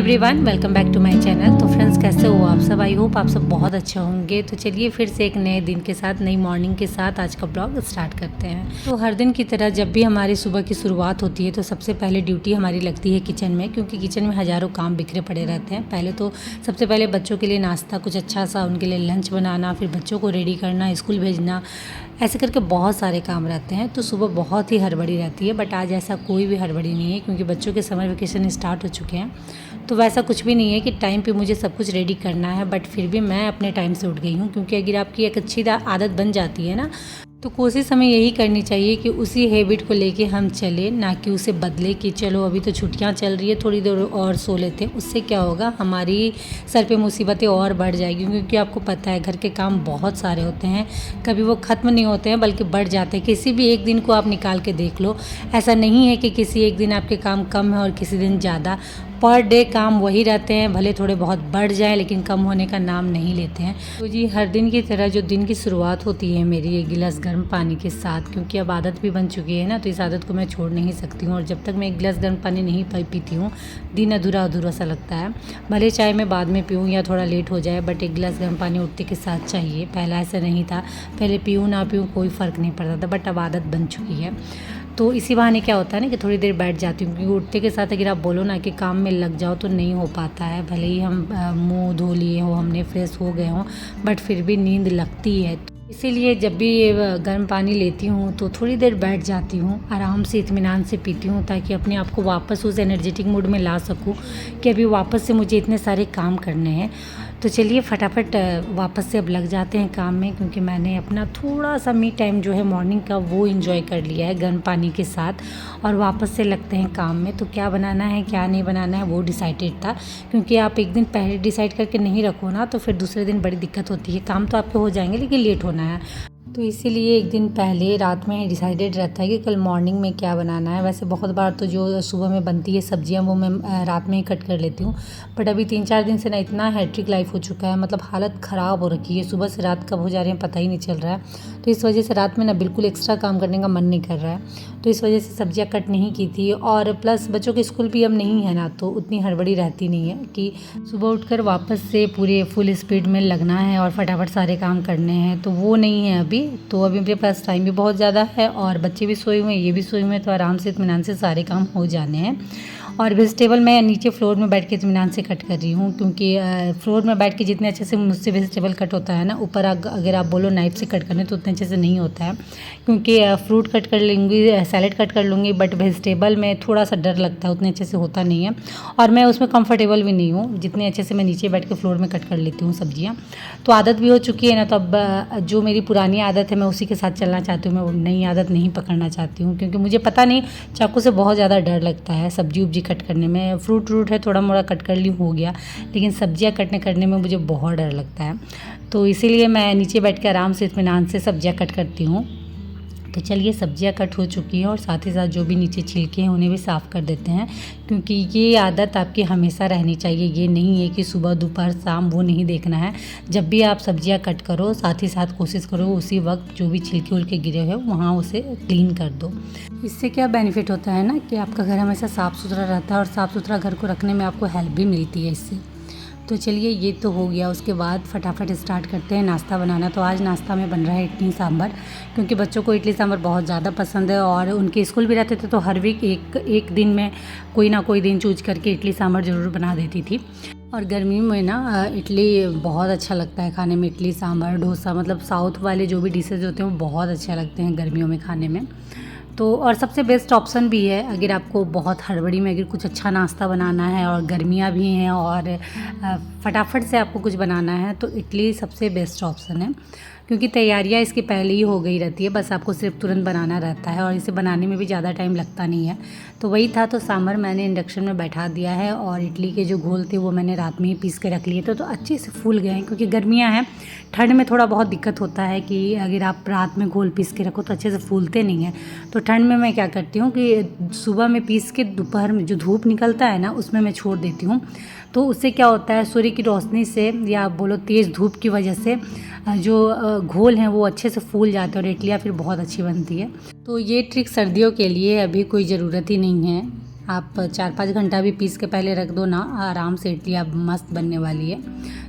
Everyone, welcome back to my channel. तो friends, कैसे हो आप सब? आई होप आप सब बहुत अच्छे होंगे। तो चलिए फिर से एक नए दिन के साथ, नई मॉर्निंग के साथ आज का ब्लॉग स्टार्ट करते हैं। तो हर दिन की तरह जब भी हमारी सुबह की शुरुआत होती है तो सबसे पहले ड्यूटी हमारी लगती है किचन में, क्योंकि किचन में हज़ारों काम बिखरे पड़े रहते हैं। पहले तो सबसे पहले बच्चों के लिए नाश्ता, कुछ अच्छा सा उनके लिए लंच बनाना, फिर बच्चों को रेडी करना, स्कूल भेजना, ऐसे करके बहुत सारे काम रहते हैं। तो सुबह बहुत ही हड़बड़ी रहती है, बट आज ऐसा कोई भी हड़बड़ी नहीं है क्योंकि बच्चों के समर वेकेशन स्टार्ट हो चुके हैं। तो वैसा कुछ भी नहीं है कि टाइम पे मुझे सब कुछ रेडी करना है, बट फिर भी मैं अपने टाइम से उठ गई हूँ, क्योंकि अगर आपकी एक अच्छी आदत बन जाती है ना, तो कोशिश हमें यही करनी चाहिए कि उसी हैबिट को लेके हम चले, ना कि उसे बदले कि चलो अभी तो छुट्टियां चल रही है, थोड़ी देर और सो लेते हैं। उससे क्या होगा, हमारी सर पे मुसीबतें और बढ़ जाएगी, क्योंकि आपको पता है घर के काम बहुत सारे होते हैं, कभी वो ख़त्म नहीं होते हैं बल्कि बढ़ जाते हैं। किसी भी एक दिन को आप निकाल के देख लो, ऐसा नहीं है कि किसी एक दिन आपके काम कम है और किसी दिन ज़्यादा। पर डे काम वही रहते हैं, भले थोड़े बहुत बढ़ जाएं लेकिन कम होने का नाम नहीं लेते हैं। तो जी, हर दिन की तरह जो दिन की शुरुआत होती है मेरी एक गिलास गर्म पानी के साथ, क्योंकि अब आदत भी बन चुकी है ना, तो इस आदत को मैं छोड़ नहीं सकती हूँ। और जब तक मैं एक गिलास गर्म पानी नहीं पीती हूँ, दिन अधूरा अधूरा सा लगता है। भले चाय मैं बाद में पीऊँ या थोड़ा लेट हो जाए, बट एक गिलास गर्म पानी उठते के साथ चाहिए। पहला ऐसा नहीं था, पहले पीऊँ ना पीऊँ कोई फ़र्क नहीं पड़ता था, बट अब आदत बन चुकी है। तो इसी बहाने क्या होता है ना कि थोड़ी देर बैठ जाती हूँ, क्योंकि उठते के साथ अगर आप बोलो ना कि काम में लग जाओ तो नहीं हो पाता है। भले ही हम मुंह धो लिए हो, हमने फ्रेश हो गए हों, बट फिर भी नींद लगती है। इसीलिए जब भी गर्म पानी लेती हूँ तो थोड़ी देर बैठ जाती हूँ, आराम से इत्मीनान से पीती हूँ, ताकि अपने आप को वापस उस एनर्जेटिक मूड में ला सकूँ कि अभी वापस से मुझे इतने सारे काम करने हैं। तो चलिए फटाफट वापस से अब लग जाते हैं काम में, क्योंकि मैंने अपना थोड़ा सा मी टाइम जो है मॉर्निंग का वो एंजॉय कर लिया है गर्म पानी के साथ, और वापस से लगते हैं काम में। तो क्या बनाना है क्या नहीं बनाना है वो डिसाइडेड था, क्योंकि आप एक दिन पहले डिसाइड करके नहीं रखो ना तो फिर दूसरे दिन बड़ी दिक्कत होती है। काम तो आपके हो जाएंगे लेकिन लेट होना है, तो इसीलिए एक दिन पहले रात में डिसाइडेड रहता है कि कल मॉर्निंग में क्या बनाना है। वैसे बहुत बार तो जो सुबह में बनती है सब्जियां वो मैं रात में ही कट कर लेती हूँ, बट अभी 3-4 दिन से ना इतना हैट्रिक लाइफ हो चुका है, मतलब हालत ख़राब हो रखी है, सुबह से रात कब हो जा रहे हैं पता ही नहीं चल रहा है। तो इस वजह से रात में ना बिल्कुल एक्स्ट्रा काम करने का मन नहीं कर रहा है, तो इस वजह से सब्जियाँ कट नहीं की थी। और प्लस बच्चों के स्कूल भी अब नहीं है ना, तो उतनी हड़बड़ी रहती नहीं है कि सुबह उठकर वापस से पूरे फुल स्पीड में लगना है और फटाफट सारे काम करने हैं, तो वो नहीं है अभी। तो अभी मेरे पास टाइम भी बहुत ज़्यादा है और बच्चे भी सोए हुए हैं, ये भी सोए हुए हैं, तो आराम से इत्मीनान से सारे काम हो जाने हैं। और वेजिटेबल मैं नीचे फ्लोर में बैठ के इत्मीनान से कट कर रही हूँ, क्योंकि फ्लोर में बैठ के जितने अच्छे से मुझसे वेजिटेबल कट होता है ना, ऊपर अगर आप बोलो नाइफ से कट करने तो उतने अच्छे से नहीं होता है, क्योंकि फ्रूट कट कर लूँगी, सैलेड कट कर लूँगी, बट वेजिटेबल में थोड़ा सा डर लगता है, उतने अच्छे से होता नहीं है, और मैं उसमें कंफर्टेबल भी नहीं हूँ जितने अच्छे से मैं नीचे बैठ के फ्लोर में कट कर लेती हूँ सब्जियाँ। तो आदत भी हो चुकी है ना, तो अब जो मेरी पुरानी आदत है मैं उसी के साथ चलना चाहती हूँ, मैं वो नई आदत नहीं पकड़ना चाहती हूँ, क्योंकि मुझे पता नहीं चाकू से बहुत ज़्यादा डर लगता है सब्जी उब्जी कट करने में। फ्रूट है थोड़ा मोड़ा कट कर ली हो गया, लेकिन सब्जियां करने में मुझे बहुत डर लगता है, तो इसीलिए मैं नीचे बैठ के आराम से इत्मीनान से सब्जियां कट करती हूँ। तो चलिए सब्जियां कट हो चुकी हैं और साथ ही साथ जो भी नीचे छिलके हैं उन्हें भी साफ़ कर देते हैं, क्योंकि ये आदत आपकी हमेशा रहनी चाहिए। ये नहीं है कि सुबह दोपहर शाम वो नहीं देखना है, जब भी आप सब्जियां कट करो साथ ही साथ कोशिश करो उसी वक्त जो भी छिलके उलके गिरे हुए वहाँ उसे क्लीन कर दो। इससे क्या बेनिफिट होता है ना कि आपका घर हमेशा साफ़ सुथरा रहता है, और साफ़ सुथरा घर को रखने में आपको हेल्प भी मिलती है इससे। तो चलिए ये तो हो गया, उसके बाद फटाफट स्टार्ट करते हैं नाश्ता बनाना। तो आज नाश्ता में बन रहा है इडली सांभर, क्योंकि बच्चों को इडली सांभर बहुत ज़्यादा पसंद है, और उनके स्कूल भी रहते थे तो हर वीक एक दिन में कोई ना कोई दिन चूज करके इडली सांभर ज़रूर बना देती थी। और गर्मी में ना इडली बहुत अच्छा लगता है खाने में, इडली सांभर डोसा, मतलब साउथ वाले जो भी डिशेज़ होते हैं वो बहुत अच्छे लगते हैं गर्मियों में खाने में। तो और सबसे बेस्ट ऑप्शन भी है अगर आपको बहुत हड़बड़ी में अगर कुछ अच्छा नाश्ता बनाना है और गर्मियाँ भी हैं और फटाफट से आपको कुछ बनाना है, तो इडली सबसे बेस्ट ऑप्शन है, क्योंकि तैयारियां इसकी पहले ही हो गई रहती है, बस आपको सिर्फ तुरंत बनाना रहता है और इसे बनाने में भी ज़्यादा टाइम लगता नहीं है। तो वही था, तो सांभर मैंने इंडक्शन में बैठा दिया है, और इडली के जो घोल थे वो मैंने रात में ही पीस के रख लिए थे, तो अच्छे से फूल गए हैं, क्योंकि गर्मियाँ हैं, ठंड में थोड़ा बहुत दिक्कत होता है कि अगर आप रात में घोल पीस के रखो तो अच्छे से फूलते नहीं हैं। तो ठंड में मैं क्या करती हूँ कि सुबह में पीस के दोपहर में जो धूप निकलता है ना उसमें मैं छोड़ देती हूँ, तो उससे क्या होता है सूर्य की रोशनी से या बोलो तेज़ धूप की वजह से जो घोल हैं वो अच्छे से फूल जाते हैं और इडलियाँ फिर बहुत अच्छी बनती है। तो ये ट्रिक सर्दियों के लिए अभी कोई ज़रूरत ही नहीं है, आप 4-5 घंटा भी पीस के पहले रख दो ना, आराम से इडली अब मस्त बनने वाली है।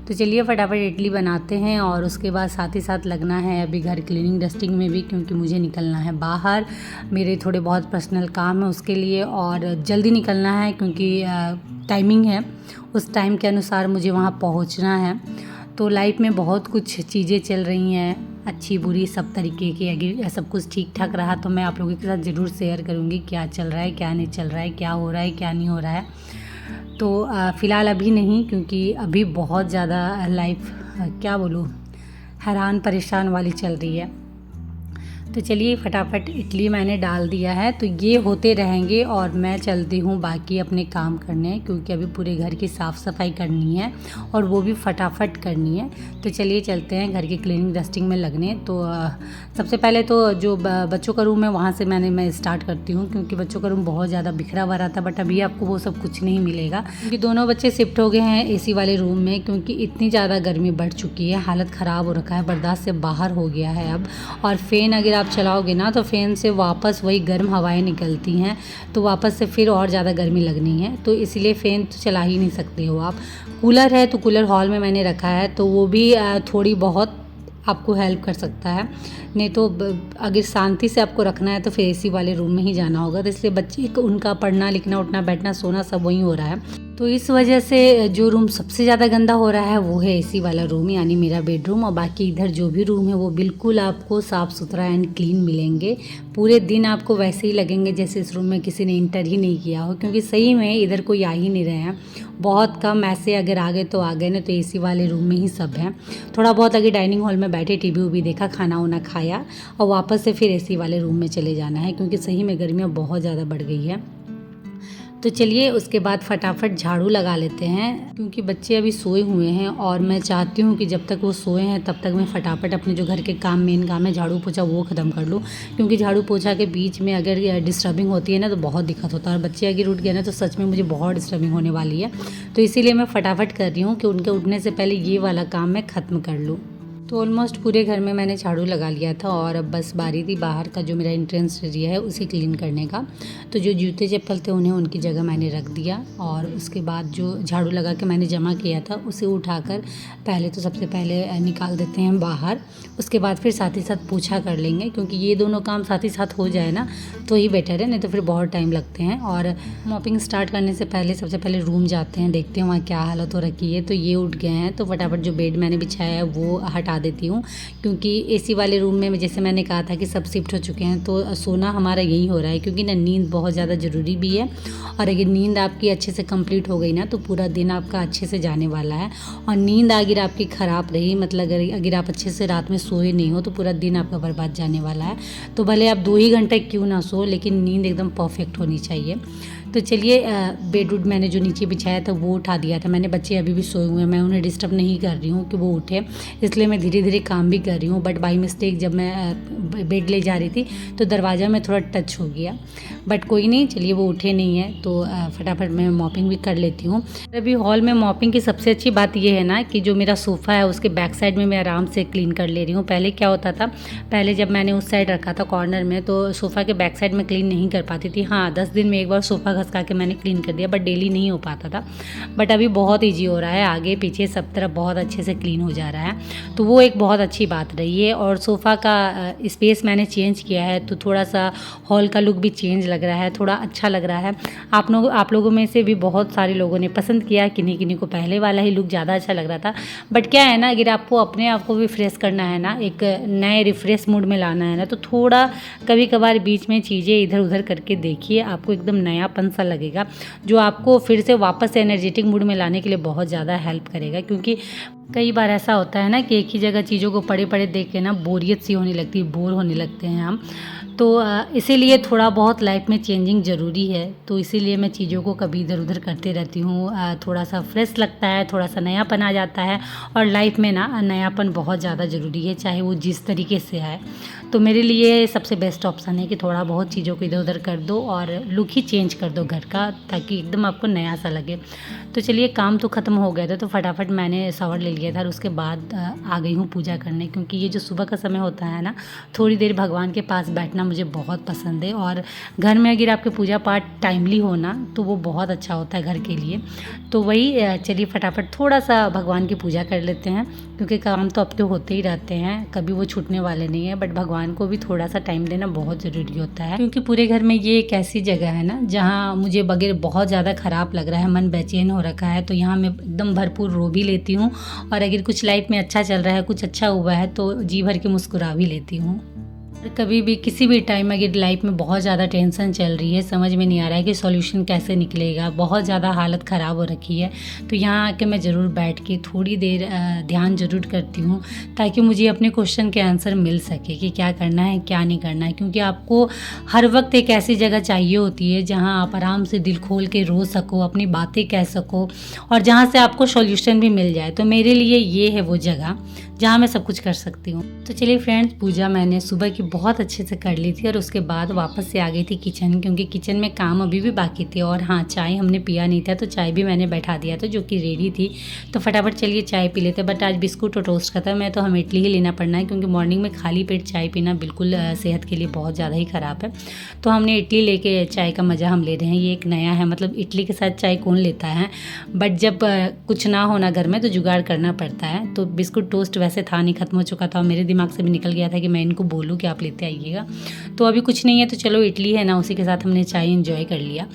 तो चलिए फटाफट इडली बनाते हैं और उसके बाद साथ ही साथ लगना है अभी घर क्लीनिंग डस्टिंग में भी, क्योंकि मुझे निकलना है बाहर, मेरे थोड़े बहुत पर्सनल काम है उसके लिए, और जल्दी निकलना है क्योंकि टाइमिंग है, उस टाइम के अनुसार मुझे वहाँ पहुँचना है। तो लाइफ में बहुत कुछ चीज़ें चल रही हैं, अच्छी बुरी सब तरीके की। अगर सब कुछ ठीक ठाक रहा तो मैं आप लोगों के साथ ज़रूर शेयर करूँगी क्या चल रहा है, क्या नहीं चल रहा है, क्या हो रहा है, क्या नहीं हो रहा है। तो फ़िलहाल अभी नहीं, क्योंकि अभी बहुत ज़्यादा लाइफ क्या बोलूँ, हैरान परेशान वाली चल रही है। तो चलिए फटाफट इडली मैंने डाल दिया है, तो ये होते रहेंगे और मैं चलती हूँ बाकी अपने काम करने, क्योंकि अभी पूरे घर की साफ़ सफाई करनी है और वो भी फटाफट करनी है। तो चलिए चलते हैं घर की क्लीनिंग डस्टिंग में लगने। तो सबसे पहले तो जो बच्चों का रूम है वहाँ से मैं स्टार्ट करती हूँ, क्योंकि बच्चों का रूम बहुत ज़्यादा बिखरा हुआ रहता है, बट अभी आपको वो सब कुछ नहीं मिलेगा, क्योंकि दोनों बच्चे शिफ्ट हो गए हैं एसी वाले रूम में, क्योंकि इतनी ज़्यादा गर्मी बढ़ चुकी है, हालत ख़राब हो रखा है, बर्दाश्त से बाहर हो गया है अब। और फ़ैन अगर आप चलाओगे ना तो फ़ैन से वापस वही गर्म हवाएं निकलती हैं, तो वापस से फिर और ज़्यादा गर्मी लगनी है, तो इसलिए फ़ैन तो चला ही नहीं सकते हो आप। कूलर है तो कूलर हॉल में मैंने रखा है, तो वो भी थोड़ी बहुत आपको हेल्प कर सकता है, नहीं तो अगर शांति से आपको रखना है तो फिर एसी वाले रूम में ही जाना होगा। तो इसलिए बच्चे उनका पढ़ना लिखना उठना बैठना सोना सब वहीं हो रहा है, तो इस वजह से जो रूम सबसे ज़्यादा गंदा हो रहा है वो है एसी वाला रूम, यानी मेरा बेडरूम। और बाकी इधर जो भी रूम है वो बिल्कुल आपको साफ़ सुथरा एंड क्लीन मिलेंगे, पूरे दिन आपको वैसे ही लगेंगे जैसे इस रूम में किसी ने इंटर ही नहीं किया हो, क्योंकि सही में इधर कोई आ ही नहीं रहे हैं, बहुत कम, ऐसे अगर आ गए तो आ गए, ना तो एसी वाले रूम में ही सब हैं। थोड़ा बहुत अगर डाइनिंग हॉल में बैठे टीवी उवी देखा, खाना वाना खाया और वापस से फिर एसी वाले रूम में चले जाना है, क्योंकि सही में गर्मियाँ बहुत ज़्यादा बढ़ गई है। तो चलिए उसके बाद फटाफट झाड़ू लगा लेते हैं, क्योंकि बच्चे अभी सोए हुए हैं और मैं चाहती हूँ कि जब तक वो सोए हैं तब तक मैं फटाफट अपने जो घर के काम मेन काम है झाड़ू पोछा वो ख़त्म कर लूँ, क्योंकि झाड़ू पोछा के बीच में अगर डिस्टर्बिंग होती है ना तो बहुत दिक्कत होता है, और बच्चे अगर उठ गए ना तो सच में मुझे बहुत डिस्टर्बिंग होने वाली है। तो इसीलिए मैं फटाफट कर रही हूँ कि उनके उठने से पहले ये वाला काम मैं ख़त्म कर लूँ। तो ऑलमोस्ट पूरे घर में मैंने झाड़ू लगा लिया था और अब बस बारी थी बाहर का जो मेरा एंट्रेंस एरिया है उसे क्लीन करने का। तो जो जूते चप्पल थे उन्हें उनकी जगह मैंने रख दिया, और उसके बाद जो झाड़ू लगा के मैंने जमा किया था उसे उठाकर पहले तो सबसे पहले निकाल देते हैं बाहर, उसके बाद फिर साथ ही साथ पोछा कर लेंगे, क्योंकि ये दोनों काम साथ ही साथ हो जाए ना तो ही बेटर है, नहीं तो फिर बहुत टाइम लगते हैं। और मॉपिंग स्टार्ट करने से पहले सबसे पहले रूम जाते हैं, देखते हैं वहाँ क्या हालत हो रखी है। तो ये उठ गए हैं तो फटाफट जो बेड मैंने बिछाया है वो हटा देती हूँ, क्योंकि एसी वाले रूम में जैसे मैंने कहा था कि सब शिफ्ट हो चुके हैं, तो सोना हमारा यही हो रहा है, क्योंकि ना नींद बहुत ज़्यादा ज़रूरी भी है, और अगर नींद आपकी अच्छे से कंप्लीट हो गई ना तो पूरा दिन आपका अच्छे से जाने वाला है। और नींद अगर आपकी ख़राब रही, मतलब अगर आप अच्छे से रात में सोए नहीं हो तो पूरा दिन आपका बर्बाद जाने वाला है। तो भले आप 2 ही घंटे क्यों ना सो, लेकिन नींद एकदम परफेक्ट होनी चाहिए। तो चलिए बेड वुड मैंने जो नीचे बिछाया था वो उठा दिया था मैंने, बच्चे अभी भी सोए हुए हैं, मैं उन्हें डिस्टर्ब नहीं कर रही हूँ कि वो उठे, इसलिए मैं धीरे धीरे काम भी कर रही हूँ। बट बाई मिस्टेक जब मैं बेड ले जा रही थी तो दरवाज़ा में थोड़ा टच हो गया, बट कोई नहीं, चलिए वो उठे नहीं है तो फटाफट मैं मॉपिंग भी कर लेती हूँ। अभी हॉल में मॉपिंग की सबसे अच्छी बात ये है ना कि जो मेरा सोफ़ा है उसके बैक साइड में मैं आराम से क्लीन कर ले रही हूँ। पहले क्या होता था, पहले जब मैंने उस साइड रखा था कॉर्नर में तो सोफ़ा के बैक साइड में क्लीन नहीं कर पाती थी। हाँ, 10 दिन में एक बार सोफ़ा घसका के मैंने क्लीन कर दिया, बट डेली नहीं हो पाता था। बट अभी बहुत ईजी हो रहा है, आगे पीछे सब तरफ बहुत अच्छे से क्लीन हो जा रहा है, तो वो एक बहुत अच्छी बात रही है। और सोफ़ा का स्पेस मैंने चेंज किया है तो थोड़ा सा हॉल का लुक भी चेंज लग रहा है, थोड़ा अच्छा लग रहा है। आप लोगों में से भी बहुत सारे लोगों ने पसंद किया, किन्हीं किन्हीं को पहले वाला ही लुक ज़्यादा अच्छा लग रहा था। बट क्या है ना, अगर आपको अपने आप को भी फ्रेश करना है ना, एक नए रिफ्रेश मूड में लाना है ना, तो थोड़ा कभी कभार बीच में चीज़ें इधर उधर करके देखिए, आपको एकदम नयापन सा लगेगा, जो आपको फिर से वापस एनर्जेटिक मूड में लाने के लिए बहुत ज़्यादा हेल्प करेगा। क्योंकि कई बार ऐसा होता है ना कि एक ही जगह चीज़ों को पड़े पड़े देख के ना बोरियत सी होने लगती है, बोर होने लगते हैं हम। तो इसीलिए थोड़ा बहुत लाइफ में चेंजिंग ज़रूरी है, तो इसीलिए मैं चीज़ों को कभी इधर उधर करते रहती हूँ। थोड़ा सा फ्रेश लगता है, थोड़ा सा नयापन आ जाता है, और लाइफ में ना नयापन बहुत ज़्यादा ज़रूरी है, चाहे वो जिस तरीके से आए। तो मेरे लिए सबसे बेस्ट ऑप्शन है कि थोड़ा बहुत चीज़ों को इधर उधर कर दो और लुक ही चेंज कर दो घर का, ताकि एकदम आपको नया सा लगे। तो चलिए काम तो ख़त्म हो गया था, तो फटाफट मैंने शावर ले लिया था और उसके बाद आ गई हूँ पूजा करने, क्योंकि ये जो सुबह का समय होता है ना, थोड़ी देर भगवान के पास बैठना मुझे बहुत पसंद है। और घर में अगर आपके पूजा पाठ टाइमली हो ना तो वो बहुत अच्छा होता है घर के लिए। तो वही चलिए फटाफट थोड़ा सा भगवान की पूजा कर लेते हैं, क्योंकि काम तो अब तो होते ही रहते हैं, कभी वो छूटने वाले नहीं है। बट भगवान को भी थोड़ा सा टाइम देना बहुत ज़रूरी होता है, क्योंकि पूरे घर में ये एक ऐसी जगह है ना जहाँ मुझे बगैर बहुत ज़्यादा ख़राब लग रहा है, मन बेचैन हो रखा है, तो यहाँ मैं एकदम भरपूर रो भी लेती हूँ। और अगर कुछ लाइफ में अच्छा चल रहा है, कुछ अच्छा हुआ है, तो जी भर के मुस्कुरा भी लेती हूँ। कभी भी किसी भी टाइम अगर लाइफ में बहुत ज़्यादा टेंशन चल रही है, समझ में नहीं आ रहा है कि सॉल्यूशन कैसे निकलेगा, बहुत ज़्यादा हालत ख़राब हो रखी है, तो यहाँ आके मैं ज़रूर बैठ के थोड़ी देर ध्यान ज़रूर करती हूँ, ताकि मुझे अपने क्वेश्चन के आंसर मिल सके कि क्या करना है क्या नहीं करना है। क्योंकि आपको हर वक्त एक ऐसी जगह चाहिए होती है जहाँ आप आराम से दिल खोल के रो सको, अपनी बातें कह सको, और जहाँ से आपको सॉल्यूशन भी मिल जाए। तो मेरे लिए ये है वो जगह जहाँ मैं सब कुछ कर सकती हूँ। तो चलिए फ्रेंड्स, पूजा मैंने सुबह की बहुत अच्छे से कर ली थी और उसके बाद वापस से आ गई थी किचन, क्योंकि किचन में काम अभी भी बाकी थे। और हाँ, चाय हमने पिया नहीं था, तो चाय भी मैंने बैठा दिया था जो कि रेडी थी। तो फटाफट चलिए चाय पी लेते। बट आज बिस्कुट और टोस्ट का था, मैं तो हमें इडली ही लेना पड़ना है, क्योंकि मॉर्निंग में खाली पेट चाय पीना बिल्कुल सेहत के लिए बहुत ज़्यादा ही ख़राब है। तो हमने इडली लेके चाय का मज़ा हम ले रहे हैं। ये एक नया है, मतलब इडली के साथ चाय कौन लेता है। बट जब कुछ ना होना घर में तो जुगाड़ करना पड़ता है। तो बिस्कुट टोस्ट वैसे था नहीं, ख़त्म हो चुका था, और मेरे दिमाग से भी निकल गया था कि मैं इनको बोलूँ कि आप लेते आइएगा। तो अभी कुछ नहीं है, तो चलो इडली है ना, उसी के साथ हमने चाय एंजॉय कर लिया।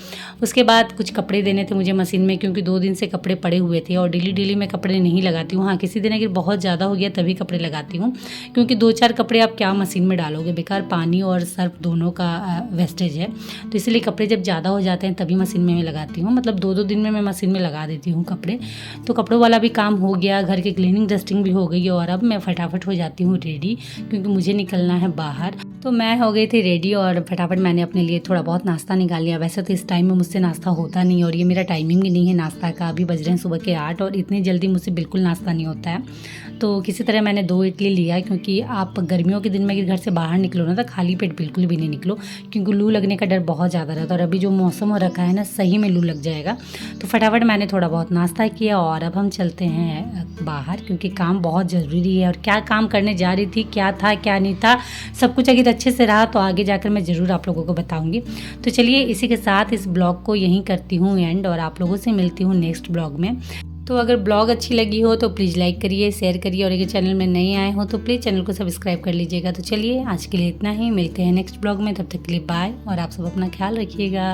उसके बाद कुछ कपड़े देने थे मुझे मशीन में, क्योंकि 2 दिन से कपड़े पड़े हुए थे, और डेली मैं कपड़े नहीं लगाती हूँ। हाँ, किसी दिन अगर बहुत ज़्यादा हो गया तभी कपड़े लगाती हूँ, क्योंकि 2-4 कपड़े आप क्या मशीन में डालोगे, बेकार पानी और सर्फ दोनों का वेस्टेज है। तो इसलिए कपड़े जब ज़्यादा हो जाते हैं तभी मशीन में मैं लगाती हूँ, मतलब 2-2 दिन में मैं मशीन में लगा देती हूँ कपड़े। तो कपड़ों वाला भी काम हो गया, घर की क्लीनिंग डस्टिंग भी हो गई, और अब मैं फटाफट हो जाती हूँ रेडी, क्योंकि मुझे निकलना है बाहर। तो मैं हो गई थी रेडी और फटाफट मैंने अपने लिए थोड़ा बहुत नाश्ता निकाल लिया। वैसे तो इस टाइम में मुझसे नाश्ता होता नहीं, और ये मेरा टाइमिंग भी नहीं है नाश्ता का। अभी बज रहे हैं सुबह के 8 और इतनी जल्दी मुझसे बिल्कुल नाश्ता नहीं होता है। तो किसी तरह मैंने 2 इडली लिया, क्योंकि आप गर्मियों के दिन में अगर घर से बाहर निकलो ना तो खाली पेट बिल्कुल भी नहीं निकलो, क्योंकि लू लगने का डर बहुत ज़्यादा रहता है। और अभी जो मौसम हो रखा है ना, सही में लू लग जाएगा। तो फटाफट मैंने थोड़ा बहुत नाश्ता किया और अब हम चलते हैं बाहर, क्योंकि काम बहुत ज़रूरी है। और क्या काम करने जा रही थी, क्या था क्या नहीं था, सब कुछ अगर अच्छे से रहा तो आगे जाकर मैं ज़रूर आप लोगों को बताऊंगी। तो चलिए इसी के साथ इस ब्लॉग को यहीं करती हूँ एंड, और आप लोगों से मिलती हूँ नेक्स्ट ब्लॉग में। तो अगर ब्लॉग अच्छी लगी हो तो प्लीज़ लाइक करिए, शेयर करिए, और अगर चैनल में नए आए हो तो प्लीज़ चैनल को सब्सक्राइब कर लीजिएगा। तो चलिए आज के लिए इतना ही, मिलते हैं नेक्स्ट ब्लॉग में, तब तक के लिए बाय, और आप सब अपना ख्याल रखिएगा।